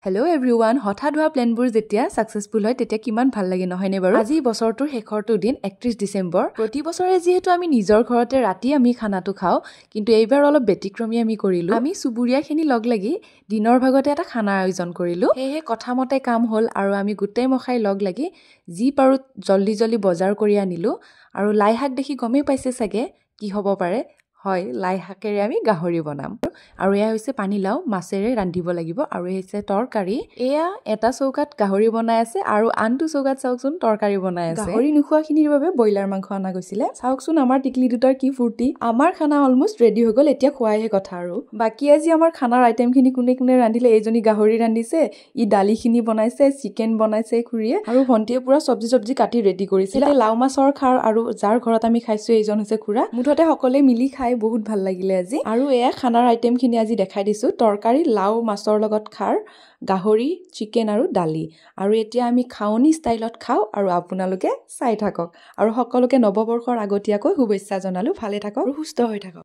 Hello everyone, হঠাৎ হোৱা প্ল্যানবোৰ যেতিয়া সাকসেসফুল হয় তেতিয়া কিমান ভাল লাগে নহয়নে বাৰু আজি বছৰটোৰ শেষৰটো দিন 31 ডিসেম্বৰ প্ৰতি বছৰে যেহেতু আমি নিজৰ ঘৰতে ৰাতি আমি খানাটো খাও কিন্তু এইবাৰ অলপ ব্যতিক্ৰমী আমি কৰিলো আমি সুবুৰিয়াখিনি লগ লাগি দিনৰ ভাগতে এটা খানা আয়োজন কৰিলো হেহে কথামতে কাম হ'ল আৰু আমি গুটেই মখাই লগ লাগি জি পাৰো জল্দি বজাৰ কৰি আনিলো আৰু লাই শাক দেখি গমে পাইছে সাগে কি হ'ব পাৰে হয় লাই শাকেৰে আমি গাহৰি বনাম আৰু এয়া হৈছে পানীলাও মাছেৰে ৰান্ধিব লাগিব আৰু হৈছে তৰকাৰী এয়া এটা চৌকাত গাহৰি বনাই আছে আৰু আনটো চৌকাত চাওকচোন তৰকাৰী বনাই আছে গাহৰি নোখোৱাখিনিৰ বাবে ব্ৰইলাৰ মাংস আনা গৈছিলে চাওকচোন আমাৰ টিকলি দুটাৰ কি ফুৰ্তি আমাৰ খানা অলমোষ্ট ৰেডি হৈ গ'ল এতিয়া খোৱাইহে কথা আৰু বাকি আজি আমাৰ খানাৰ আইটেমখিনি কোনে ৰান্ধিলে এইজনী গাহৰি ৰান্ধিছে ই দালিখিনি বনাইছে চিকেন বনাইছে খুৰীয়ে আৰু ভন্টিয়ে পুৰা সবজি কাটি ৰেডি কৰিছিলে লাও মাছৰ খাৰ আৰু যাৰ ঘৰত আমি খাইছো এইজন হৈছে খুৰা মুঠতে সকলোৱে মিলি খাই বহুত ভাল লাগিলে আজি আৰু এয়া খানাৰ আইটেমখিনি আজি দেখাই দিছো তৰকাৰী লাও মাছৰ লগত খাৰ গাহৰি চিকেন আৰু দালি আৰু এতিয়া আমি খাওনি ষ্টাইলত খাও আৰু আপোনালোকে চাই থাকক আৰু সকলোকে নৱবৰ্ষৰ আগতীয়াকৈ শুভেচ্ছা জনালো ভালে থাকক আৰু সুস্থ হৈ থাকক